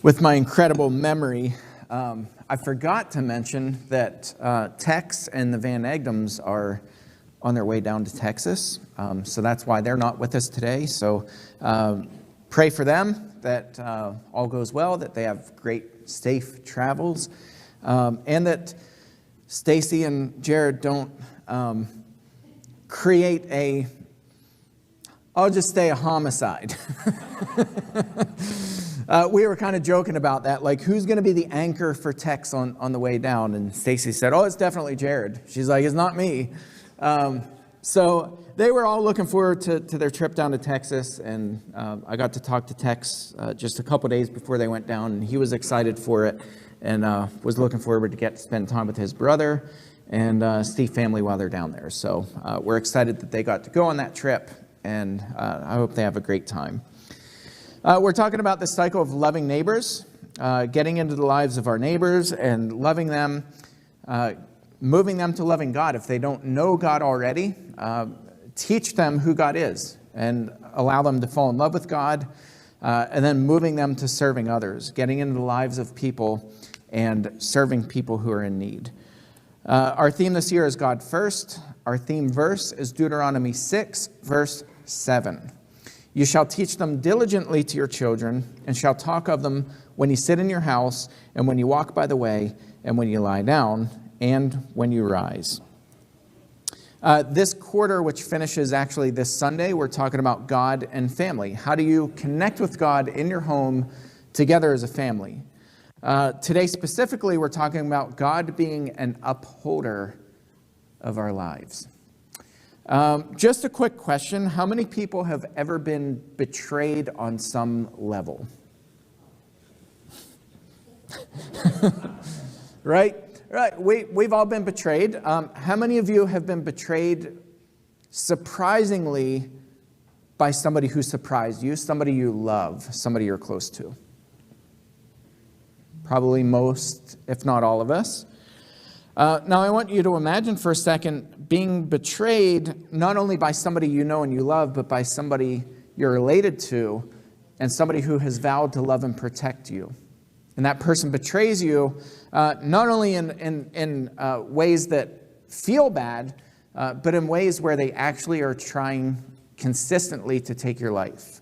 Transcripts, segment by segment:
With my incredible memory, I forgot to mention that Tex and the Van Egdoms are on their way down to Texas. So that's why they're not with us today. So pray for them that all goes well, that they have great, safe travels, and that Stacy and Jared don't create a, I'll just say a homicide. We were kind of joking about that, like who's going to be the anchor for Tex on the way down? And Stacy said, "Oh, it's definitely Jared." She's like, "It's not me." So they were all looking forward to their trip down to Texas, and I got to talk to Tex just a couple days before they went down, and he was excited for it, and was looking forward to get to spend time with his brother and Steve family while they're down there. So we're excited that they got to go on that trip, and I hope they have a great time. We're talking about the cycle of loving neighbors, getting into the lives of our neighbors and loving them, moving them to loving God. If they don't know God already, teach them who God is and allow them to fall in love with God, and then moving them to serving others, getting into the lives of people and serving people who are in need. Our theme this year is God first. Our theme verse is Deuteronomy 6, verse 7. "You shall teach them diligently to your children, and shall talk of them when you sit in your house, and when you walk by the way, and when you lie down, and when you rise." This quarter, which finishes actually this Sunday, we're talking about God and family. How do you connect with God in your home together as a family? Today specifically, we're talking about God being an upholder of our lives. Just a quick question. How many people have ever been betrayed on some level? Right? We've all been betrayed. How many of you have been betrayed surprisingly by somebody who surprised you, somebody you love, somebody you're close to? Probably most, if not all of us. Now, I want you to imagine for a second being betrayed not only by somebody you know and you love, but by somebody you're related to and somebody who has vowed to love and protect you. And that person betrays you not only in ways that feel bad, but in ways where they actually are trying consistently to take your life.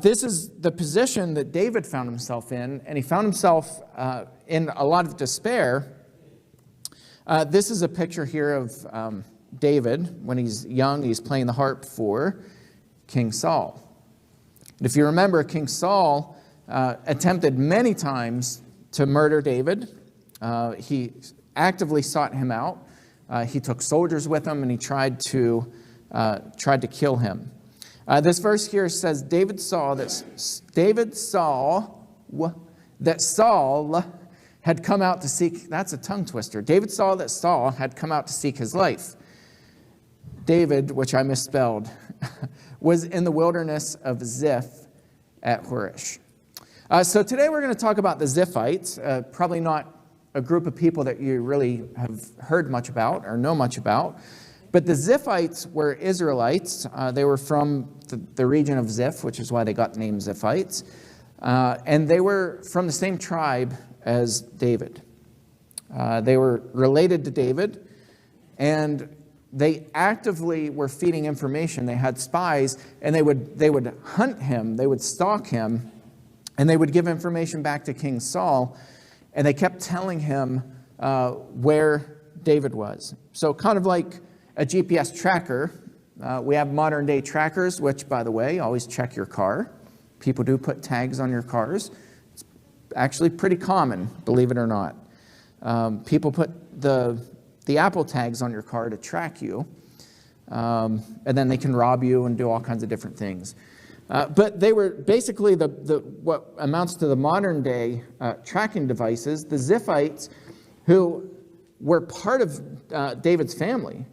This is the position that David found himself in, and he found himself in a lot of despair. This is a picture here of David when he's young. He's playing the harp for King Saul. And if you remember, King Saul attempted many times to murder David. He actively sought him out. He took soldiers with him, and he tried to kill him. This verse here says, Saul had come out to seek, that's a tongue twister. David saw that Saul had come out to seek his life. David, which I misspelled, was in the wilderness of Ziph at Horish. So today we're going to talk about the Ziphites, probably not a group of people that you really have heard much about or know much about. But the Ziphites were Israelites. They were from the region of Ziph, which is why they got the name Ziphites. And they were from the same tribe as David. They were related to David, and they actively were feeding information. They had spies, and they would hunt him, they would stalk him, and they would give information back to King Saul, and they kept telling him where David was. So kind of like a GPS tracker. We have modern day trackers, which, by the way, always check your car. People do put tags on your cars. It's actually pretty common, believe it or not. People put the Apple tags on your car to track you, and then they can rob you and do all kinds of different things. But they were basically what amounts to the modern day tracking devices. The Ziphites, who were part of David's family,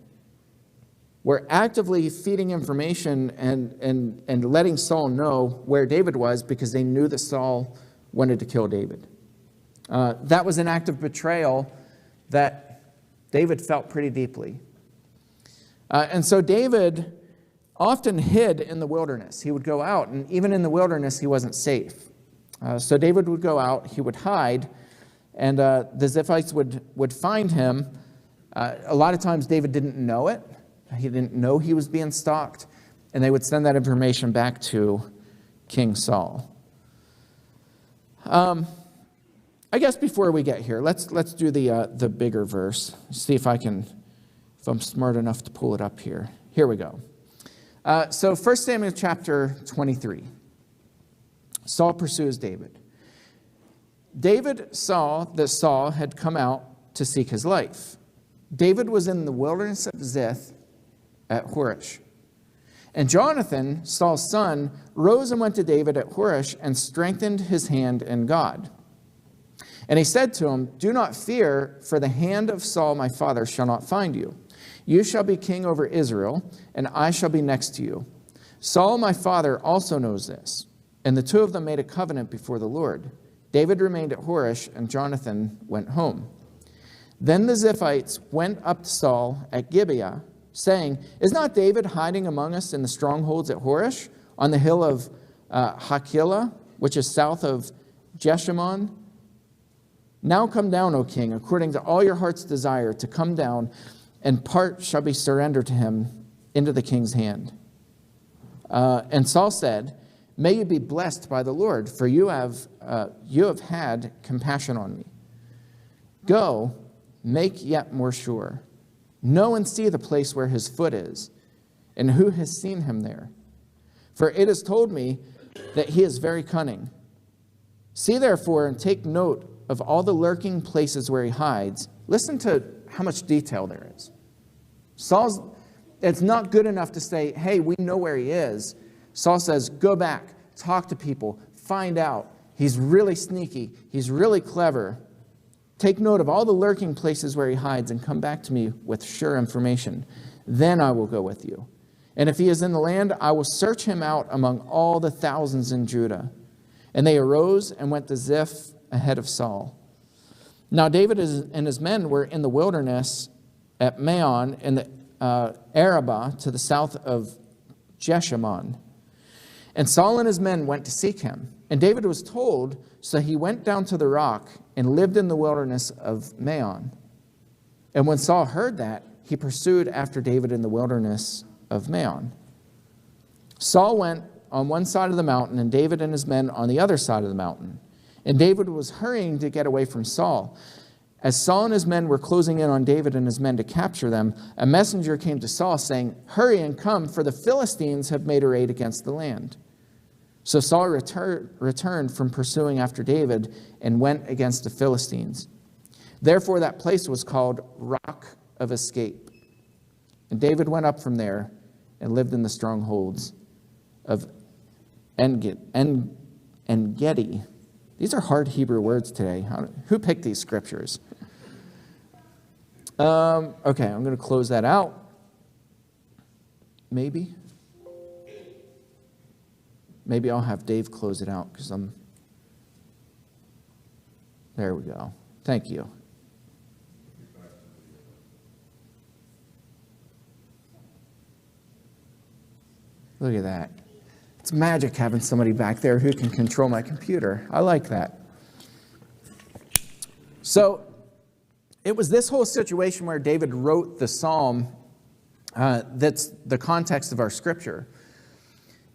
were actively feeding information and letting Saul know where David was because they knew that Saul wanted to kill David. That was an act of betrayal that David felt pretty deeply. And so David often hid in the wilderness. He would go out, and even in the wilderness, he wasn't safe. So David would go out, he would hide, and the Ziphites would find him. A lot of times David didn't know it. He didn't know he was being stalked, and they would send that information back to King Saul. I guess before we get here, let's do the bigger verse. See if I'm smart enough to pull it up here. Here we go. So 1 Samuel chapter 23. Saul pursues David. David saw that Saul had come out to seek his life. David was in the wilderness of Ziph at Horish. And Jonathan, Saul's son, rose and went to David at Horish and strengthened his hand in God. And he said to him, "Do not fear, for the hand of Saul my father shall not find you. You shall be king over Israel, and I shall be next to you. Saul my father also knows this." And the two of them made a covenant before the Lord. David remained at Horish, and Jonathan went home. Then the Ziphites went up to Saul at Gibeah, saying, "Is not David hiding among us in the strongholds at Horish, on the hill of Hachilah, which is south of Jeshimon? Now come down, O king, according to all your heart's desire, to come down, and part shall be surrendered to him into the king's hand." And Saul said, "May you be blessed by the Lord, for you have had compassion on me. Go, make yet more sure. Know and see the place where his foot is, and who has seen him there. For it is told me that he is very cunning. See therefore and take note of all the lurking places where he hides." Listen to how much detail there is. It's not good enough to say, "Hey, we know where he is." Saul says, "Go back, talk to people, find out. He's really sneaky. He's really clever. Take note of all the lurking places where he hides and come back to me with sure information. Then I will go with you. And if he is in the land, I will search him out among all the thousands in Judah." And they arose and went to Ziph ahead of Saul. Now David and his men were in the wilderness at Maon in the Arabah to the south of Jeshimon. And Saul and his men went to seek him. And David was told, so he went down to the rock and lived in the wilderness of Maon. And when Saul heard that, he pursued after David in the wilderness of Maon. Saul went on one side of the mountain, and David and his men on the other side of the mountain. And David was hurrying to get away from Saul. As Saul and his men were closing in on David and his men to capture them, a messenger came to Saul saying, "Hurry and come, for the Philistines have made a raid against the land." So Saul returned from pursuing after David and went against the Philistines. Therefore that place was called Rock of Escape. And David went up from there and lived in the strongholds of En-Gedi. These are hard Hebrew words today. Who picked these scriptures? Okay, I'm going to close that out. Maybe I'll have Dave close it out because there we go. Thank you. Look at that. It's magic having somebody back there who can control my computer. I like that. So it was this whole situation where David wrote the psalm that's the context of our scripture.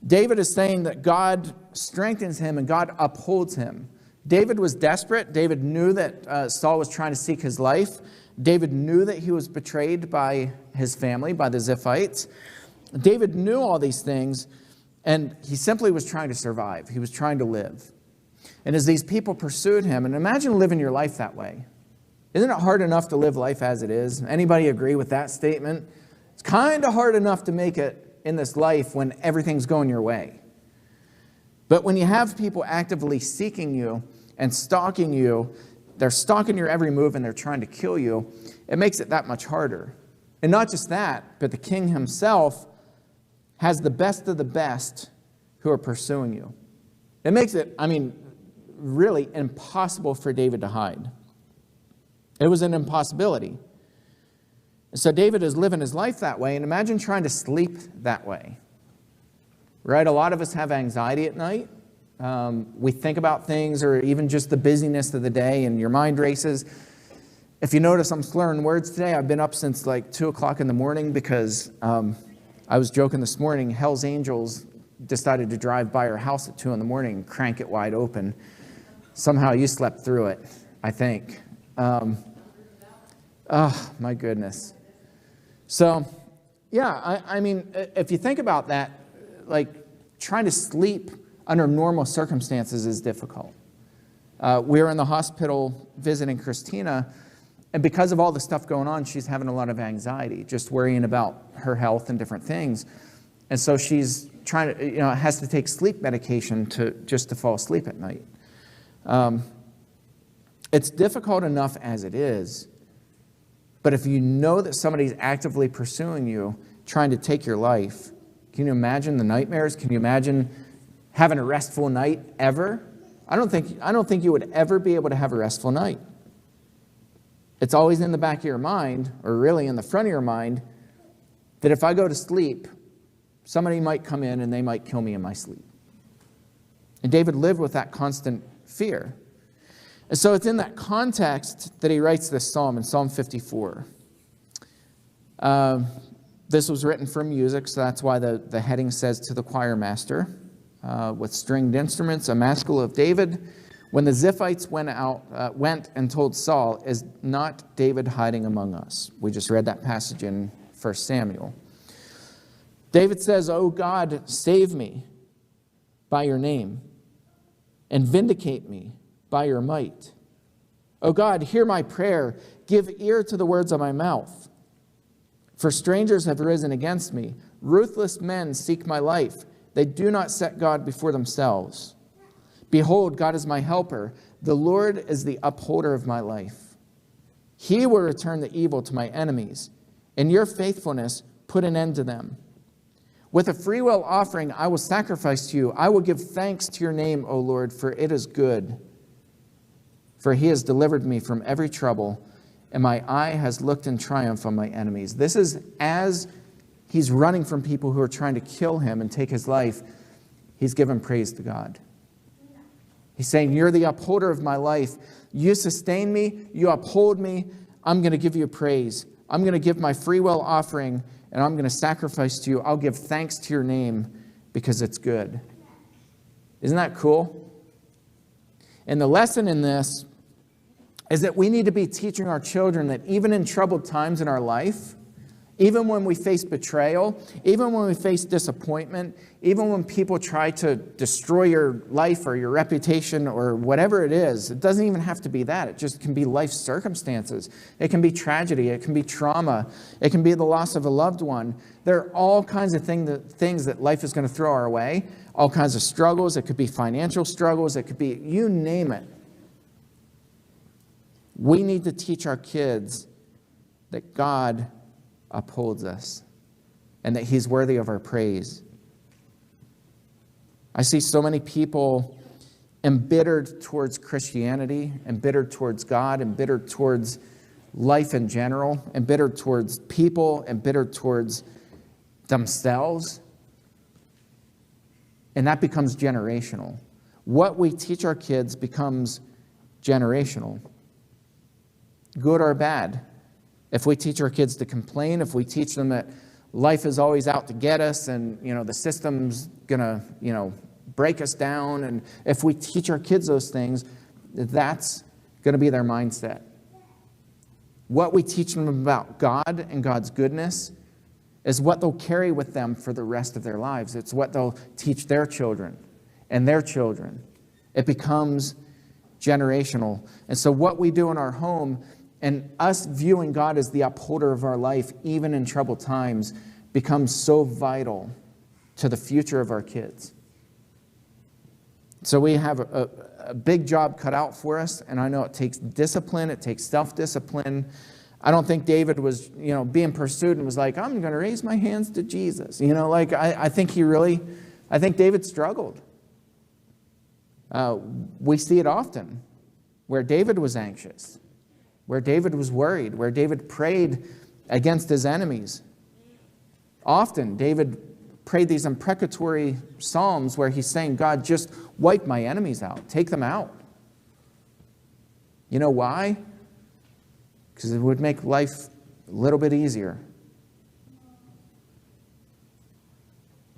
David is saying that God strengthens him and God upholds him. David was desperate. David knew that Saul was trying to seek his life. David knew that he was betrayed by his family, by the Ziphites. David knew all these things, and he simply was trying to survive. He was trying to live. And as these people pursued him, and imagine living your life that way. Isn't it hard enough to live life as it is? Anybody agree with that statement? It's kind of hard enough to make it in this life when everything's going your way. But when you have people actively seeking you and stalking you, they're stalking your every move and they're trying to kill you, it makes it that much harder. And not just that, but the king himself has the best of the best who are pursuing you. It makes it, really impossible for David to hide. It was an impossibility. And so David is living his life that way, and imagine trying to sleep that way. Right? A lot of us have anxiety at night. We think about things, or even just the busyness of the day, and your mind races. If you notice, I'm slurring words today. I've been up since like 2 o'clock in the morning because I was joking this morning. Hell's Angels decided to drive by our house at 2 in the morning and crank it wide open. Somehow you slept through it, I think. Oh, my goodness. So, yeah, I mean, if you think about that, like trying to sleep under normal circumstances is difficult. We were in the hospital visiting Christina, and because of all the stuff going on, she's having a lot of anxiety, just worrying about her health and different things. And so she's trying to, has to take sleep medication just to fall asleep at night. It's difficult enough as it is, but if you know that somebody's actively pursuing you, trying to take your life, can you imagine the nightmares? Can you imagine having a restful night ever? I don't think you would ever be able to have a restful night. It's always in the back of your mind, or really in the front of your mind, that if I go to sleep, somebody might come in and they might kill me in my sleep. And David lived with that constant fear. And so it's in that context that he writes this psalm in Psalm 54. This was written for music, so that's why the heading says to the choir master, with stringed instruments, a maskil of David. When the Ziphites went and told Saul, is not David hiding among us? We just read that passage in 1 Samuel. David says, "O God, save me by your name, and vindicate me by your might. O God, hear my prayer. Give ear to the words of my mouth. For strangers have risen against me. Ruthless men seek my life. They do not set God before themselves. Behold, God is my helper. The Lord is the upholder of my life. He will return the evil to my enemies. In your faithfulness, put an end to them. With a freewill offering, I will sacrifice to you. I will give thanks to your name, O Lord, for it is good. For he has delivered me from every trouble, and my eye has looked in triumph on my enemies." This is as he's running from people who are trying to kill him and take his life. He's given praise to God. He's saying, you're the upholder of my life. You sustain me. You uphold me. I'm going to give you praise. I'm going to give my free will offering, and I'm going to sacrifice to you. I'll give thanks to your name because it's good. Isn't that cool? And the lesson in this is that we need to be teaching our children that even in troubled times in our life, even when we face betrayal, even when we face disappointment, even when people try to destroy your life or your reputation or whatever it is, it doesn't even have to be that. It just can be life circumstances. It can be tragedy. It can be trauma. It can be the loss of a loved one. There are all kinds of things that life is going to throw our way, all kinds of struggles. It could be financial struggles. It could be, you name it. We need to teach our kids that God upholds us and that he's worthy of our praise. I see so many people embittered towards Christianity, embittered towards God, embittered towards life in general, embittered towards people, embittered towards themselves. And that becomes generational. What we teach our kids becomes generational, good or bad. If we teach our kids to complain, if we teach them that life is always out to get us and, the system's going to, break us down, and if we teach our kids those things, that's going to be their mindset. What we teach them about God and God's goodness is what they'll carry with them for the rest of their lives. It's what they'll teach their children and their children. It becomes generational. And so what we do in our home, and us viewing God as the upholder of our life, even in troubled times, becomes so vital to the future of our kids. So we have a big job cut out for us, and I know it takes discipline, it takes self-discipline. I don't think David was, being pursued and was like, I'm going to raise my hands to Jesus. I think David struggled. We see it often, where David was anxious, where David was worried, where David prayed against his enemies. Often, David prayed these imprecatory psalms where he's saying, God, just wipe my enemies out. Take them out. You know why? Because it would make life a little bit easier.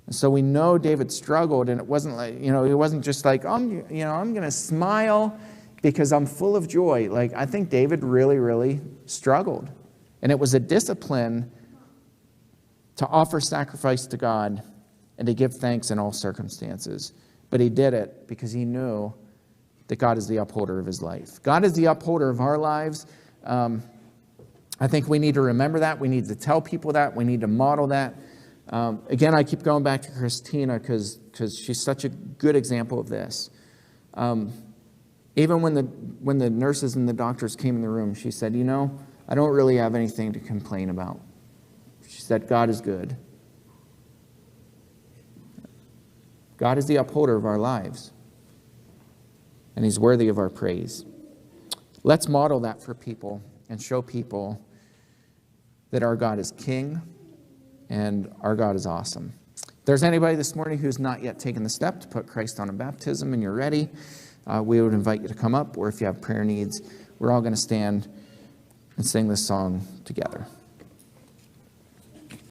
And so we know David struggled, and it wasn't like, it wasn't just like, I'm going to smile because I'm full of joy. Like, I think David really, really struggled. And it was a discipline to offer sacrifice to God and to give thanks in all circumstances. But he did it because he knew that God is the upholder of his life. God is the upholder of our lives. I think we need to remember that. We need to tell people that. We need to model that. Again, I keep going back to Christina because she's such a good example of this. Even when the nurses and the doctors came in the room, she said, I don't really have anything to complain about. She said, God is good. God is the upholder of our lives, and he's worthy of our praise. Let's model that for people and show people that our God is king and our God is awesome. If there's anybody this morning who's not yet taken the step to put Christ on in baptism and you're ready, we would invite you to come up, or if you have prayer needs, we're all going to stand and sing this song together.